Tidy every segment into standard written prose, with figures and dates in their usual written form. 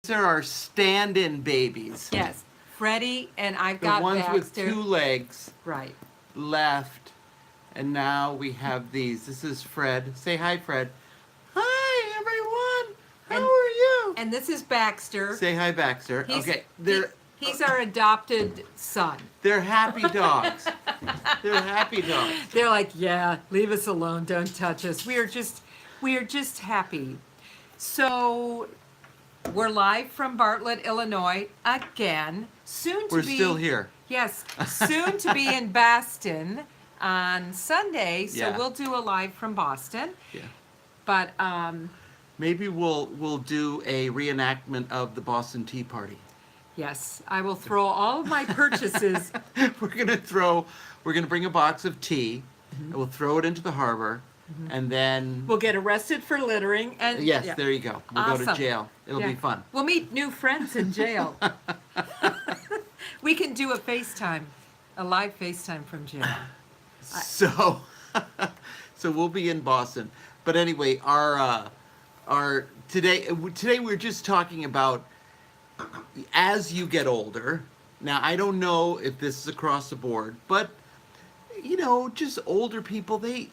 These are our stand-in babies. Yes, Freddie and I've The got ones with Baxter. 2 legs Right. left. And now we have these. This is Fred. Say hi, Fred. Hi, everyone. How And- are you? And this is Baxter. Say hi, Baxter. He's, Okay, he's our adopted son. they're happy dogs. They're happy dogs. They're like, yeah, leave us alone, don't touch us. We are just happy. So we're live from Bartlett, Illinois again. Soon to We're be still here. Yes, soon to be in Boston on Sunday. So Yeah. we'll do a live from Boston. Yeah. But Maybe we'll do a reenactment of the Boston Tea Party. yes, I will throw all of my purchases. We're gonna bring a box of tea, and we'll throw it into the harbor, and then We'll get arrested for littering, and yes, yeah. there you go. We'll go to Awesome. jail. It'll Yeah. be fun. We'll meet new friends in jail. We can do a FaceTime, a live FaceTime from jail. So, so we'll be in Boston. But anyway, our today we're just talking about as you get older. Now I don't know if this is across the board, but just older people, they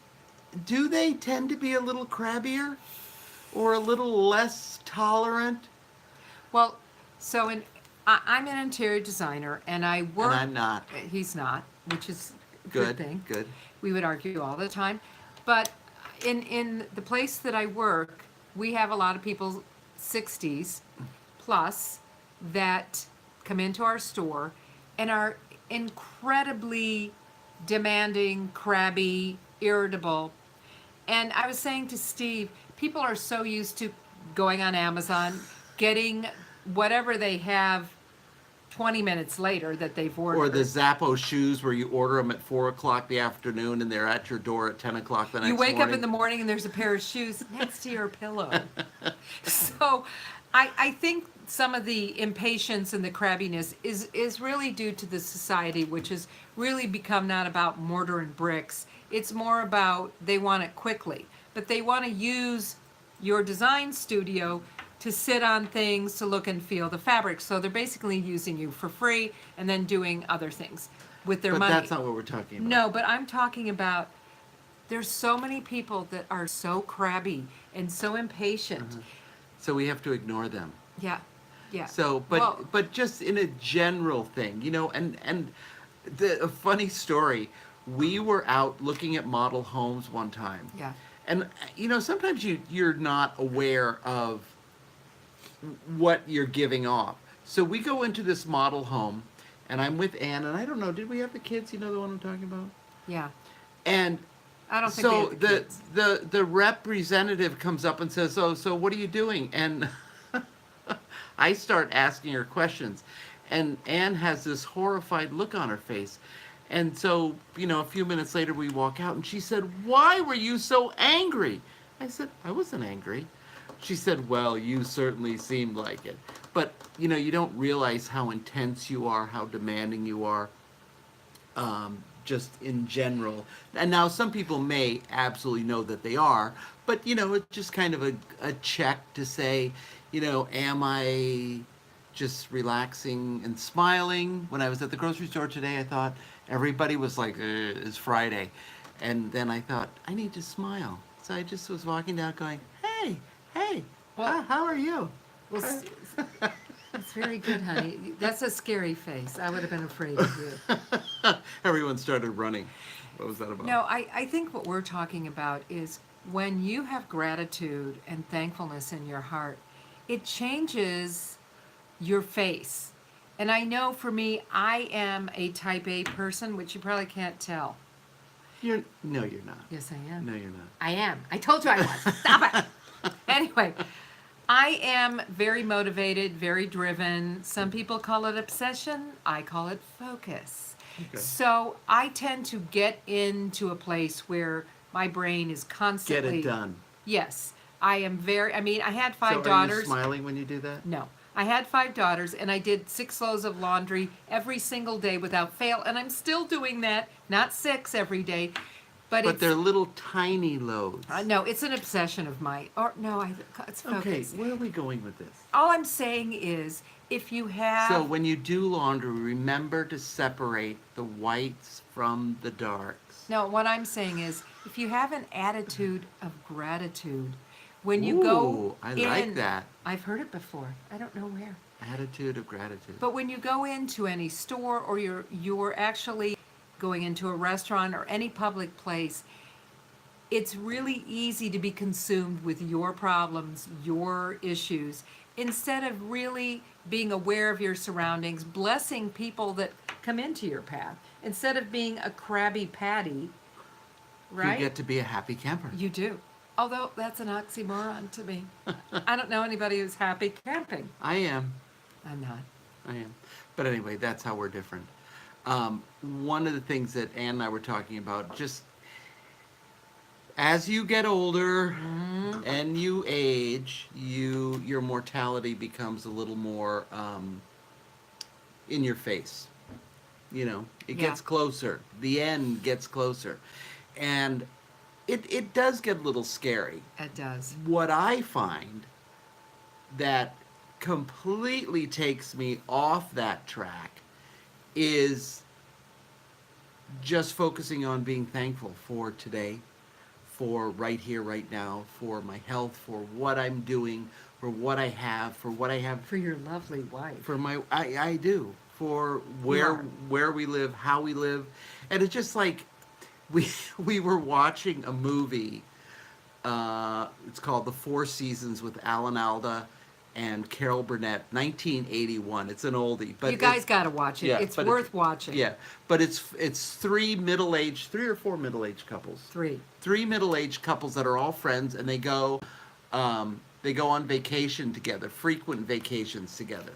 tend to be a little crabbier or a little less tolerant. Well, so I'm an interior designer, and I work. And I'm not. He's not, which is a Good. good thing. Good. We would argue all the time, but in the place that I work, we have a lot of people 60s plus that come into our store and are incredibly demanding, crabby, irritable. And I was saying to Steve, people are so used to going on Amazon, getting whatever they have 20 minutes later that they've ordered. Or the Zappo shoes where you order them at 4 o'clock the afternoon and they're at your door at 10 o'clock the next You wake morning. up in the morning and there's a pair of shoes next to your pillow. So I think some of the impatience and the crabbiness is really due to the society, which has really become not about mortar and bricks. It's more about they want it quickly, but they want to use your design studio to sit on things, to look and feel the fabric. So they're basically using you for free and then doing other things with their But money. that's not what we're talking about. No, but I'm talking about there's so many people that are so crabby and so impatient. So we have to ignore them. Yeah, yeah. So, Well, but just in a general thing, and a funny story. We were out looking at model homes one time. yeah, And sometimes you're not aware of what you're giving off. So we go into this model home, and I'm with Ann, and I don't know, did we have the kids? You know the one I'm talking about? yeah. And I don't think so we have the kids. the representative comes up and says, "Oh, so what are you doing?" And I start asking her questions, and Ann has this horrified look on her face. And so, a few minutes later we walk out, and she said, "Why were you so angry?" I said, "I wasn't angry." She said, "Well, you certainly seemed like it." But, you don't realize how intense you are, how demanding you are, just in general. And now some people may absolutely know that they are, but, it's just kind of a check to say, am I just relaxing and smiling? When I was at the grocery store today, I thought everybody was like, it's Friday. And then I thought, I need to smile. So I just was walking down going, hey, Well- how are you? Well, it's very good, honey. That's a scary face. I would have been afraid of you. Everyone started running. What was that about? No, I think what we're talking about is when you have gratitude and thankfulness in your heart, it changes your face. And I know for me, I am a type A person, which you probably can't tell. No, you're not. Yes, I am. No, you're not. I am. I told you I was. Stop it. Anyway, I am very motivated, very driven. Some people call it obsession. I call it focus. Okay. So I tend to get into a place where my brain is Get constantly. it done. Yes. I had 5 So are daughters. you smiling when you do that? No. I had 5 daughters, and I did 6 loads of laundry every single day without fail, and I'm still doing that, not 6 every day. But But it's, they're little tiny loads. no, it's an obsession of mine. Or no, it's Okay, focus. where are we going with this? All I'm saying is, if you So have, when you do laundry, remember to separate the whites from the darks. no, what I'm saying is, if you have an attitude of gratitude, when you go Ooh, I in, like that. I've heard it before. I don't know where. Attitude of gratitude. But when you go into any store or you're actually going into a restaurant or any public place, it's really easy to be consumed with your problems, your issues, instead of really being aware of your surroundings, blessing people that come into your path, instead of being a crabby patty, right? You get to be a happy camper. You do. Although that's an oxymoron to me. I don't know anybody who's happy camping. I am. I'm not. I am. But anyway, that's how we're different. One of the things that Ann and I were talking about, just as you get older and you age, your mortality becomes a little more in your face. You know, it Yeah. gets closer. The end gets closer. And it does get a little scary. It does. What I find that completely takes me off that track is just focusing on being thankful for today, for right here, right now, for my health, for what I'm doing, for what I have, for what I have, For your lovely wife. for my I do, for are. where we live, how we live. And it's just like we were watching a movie. It's called The Four Seasons with Alan Alda and Carol Burnett, 1981. It's an oldie, but You guys got to watch it. yeah, It's but worth watching. yeah, but it's three or four middle-aged couples. Three middle-aged couples that are all friends, and they go on vacation together, frequent vacations together.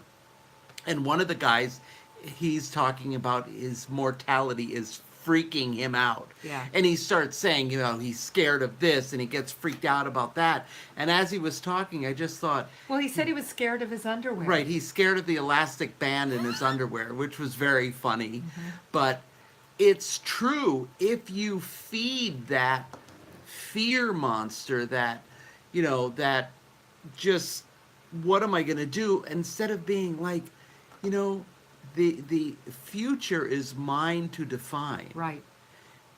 And one of the guys, he's talking about his mortality is freaking him out. Yeah. And he starts saying, you know, he's scared of this and he gets freaked out about that. And as he was talking, I just thought, Well, he said he was scared of his underwear. right, he's scared of the elastic band in his underwear, which was very funny. But it's true. If you feed that fear monster, that, you know, that just, what am I going to do? Instead of being like, you know, the future is mine to define. Right.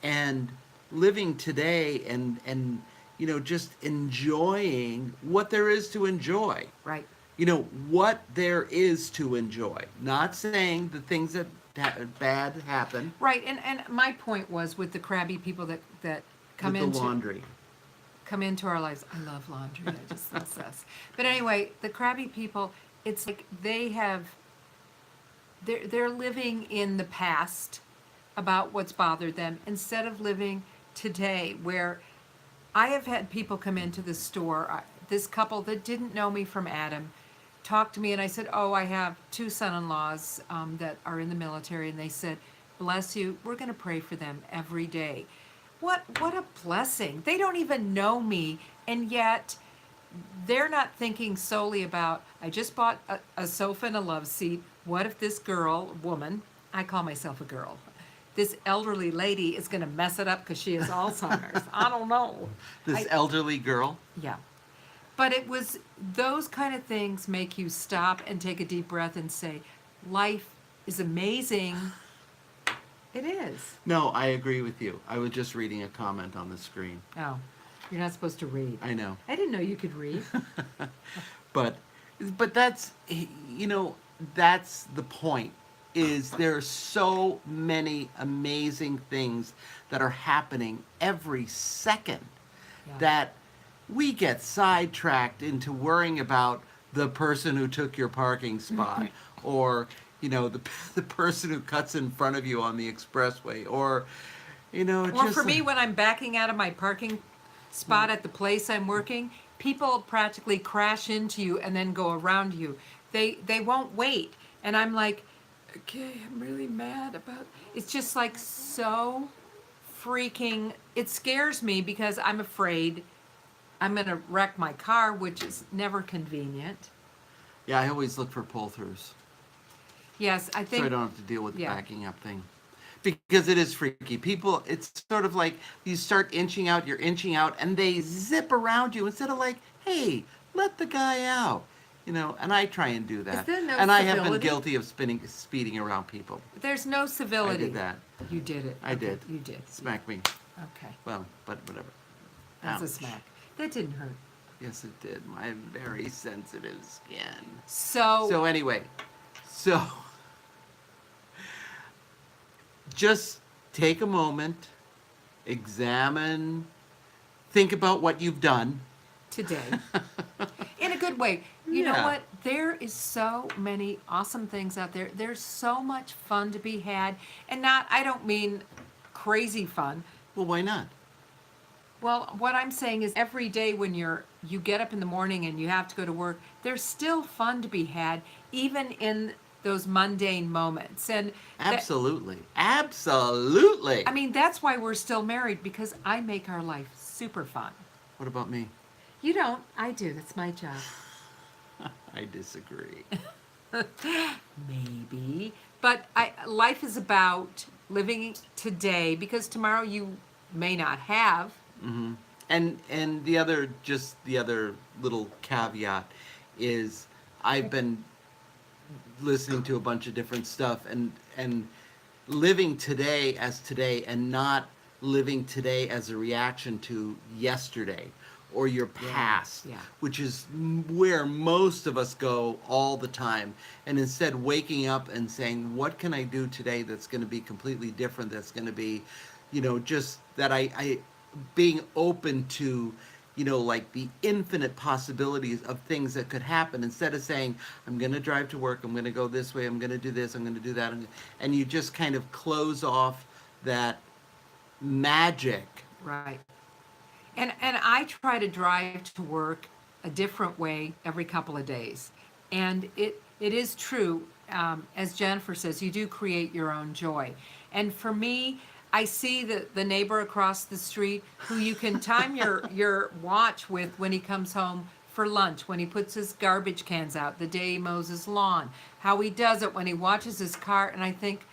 And living today and you know, just enjoying what there is to enjoy. Right. You know, what there is to enjoy. Not saying the things that bad happen Right. And my point was with the crabby people that come with into the laundry. come into our lives. I love laundry. I just obsess. But anyway, the crabby people, it's like they're living in the past about what's bothered them instead of living today, where I have had people come into the store, this couple that didn't know me from Adam, talked to me, and I said, oh, I have two son-in-laws that are in the military, and they said, bless you, we're going to pray for them every day. What a blessing. They don't even know me, and yet they're not thinking solely about, I just bought a sofa and a love seat. What if this woman, I call myself a girl, this elderly lady is going to mess it up because she has Alzheimer's? I don't know. This I- elderly girl. Yeah. But it was, those kind of things make you stop and take a deep breath and say, life is amazing. It is. No, I agree with you. I was just reading a comment on the screen. Oh, you're not supposed to read. I know. I didn't know you could read. But that's, you know, that's the point, is there are so many amazing things that are happening every second Yeah. that we get sidetracked into worrying about the person who took your parking spot or, you know, the person who cuts in front of you on the expressway, or, you know, Or just for me, when I'm backing out of my parking spot at the place I'm working, people practically crash into you and then go around you. They won't wait. And I'm like, okay, I'm really mad about, it's just like so freaking, it scares me because I'm afraid I'm going to wreck my car, which is never convenient. yeah, I always look for pull-throughs Yes, I so think. I don't have to deal with the yeah. backing up thing. because it is freaky. People, it's sort of like you start inching out, you're inching out, and they zip around you instead of like, hey, let the guy out. And I try and do that. there no And I have been civility? guilty of speeding around people. There's no I civility. did that. You did it. I Okay, did. You did. Smack me. Okay. Well, but whatever. That's a Ouch. smack. That didn't hurt. Yes, it did. My very sensitive skin. So, So anyway, so just take a moment, examine, think about what you've done. today, in a good way. You know Yeah. what? There is so many awesome things out there. There's so much fun to be had. And I don't mean crazy fun. Well, why not? Well, what I'm saying is every day when you get up in the morning and you have to go to work, there's still fun to be had, even in those mundane moments. And that, Absolutely. Absolutely. I mean, that's why we're still married, because I make our life super fun. What about me? You don't. I do. That's my job. I disagree. Maybe. But life is about living today, because tomorrow you may not have. And the other little caveat is I've been listening to a bunch of different stuff and living today as today and not living today as a reaction to yesterday or your past, yeah. which is where most of us go all the time. And instead waking up and saying, what can I do today that's going to be completely different, that's going to be, just that I being open to, like the infinite possibilities of things that could happen, instead of saying, I'm going to drive to work, I'm going to go this way, I'm going to do this, I'm going to do that. And you just kind of close off that magic. Right. And I try to drive to work a different way every couple of days. And it is true, as Jennifer says, you do create your own joy. And for me, I see the neighbor across the street who you can time your watch with when he comes home for lunch, when he puts his garbage cans out, the day he mows his lawn, how he does it when he watches his car. And I think,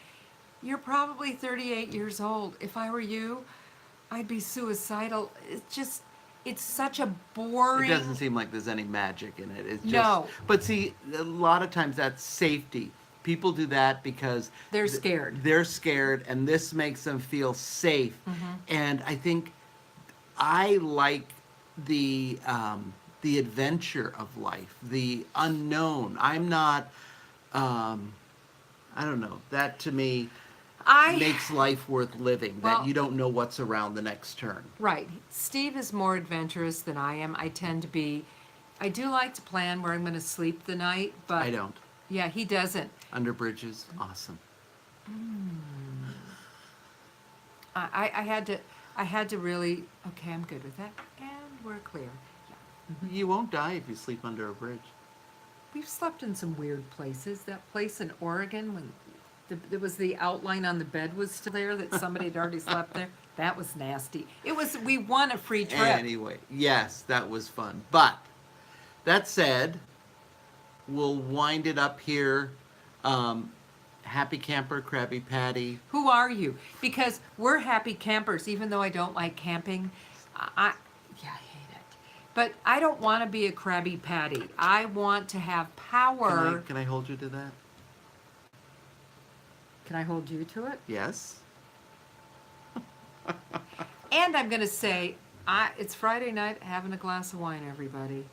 you're probably 38 years old. If I were you, I'd be suicidal. It's such a boring. It doesn't seem like there's any magic in it. It's just, No. But see, a lot of times that's safety. People do that because They're scared. They're scared, and this makes them feel safe. And I think I like the adventure of life, the unknown. I'm not. I don't know. That to me makes life worth living. Well- that you don't know what's around the next turn. Right. Steve is more adventurous than I am. I tend to be. I do like to plan where I'm going to sleep the night, but I don't. Yeah, he doesn't. Under bridges, awesome. I had to really. Okay, I'm good with that, and we're clear. Yeah. You won't die if you sleep under a bridge. We've slept in some weird places. That place in Oregon when there was the outline on the bed was still there that somebody had already slept there. That was nasty. We won a free trip. Anyway, yes, that was fun. But that said, we'll wind it up here. Happy camper, Krabby Patty. Who are you? Because we're happy campers, even though I don't like camping. I hate it. But I don't want to be a Krabby Patty. I want to have power. Can I hold you to that? Can I hold you to it? Yes. And I'm going to say, it's Friday night, having a glass of wine, everybody.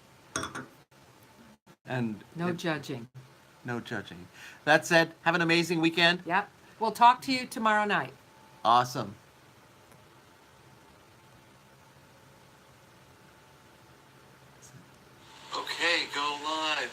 And No judging. no judging. That said, have an amazing weekend. Yep. We'll talk to you tomorrow night. Awesome. Okay, go live.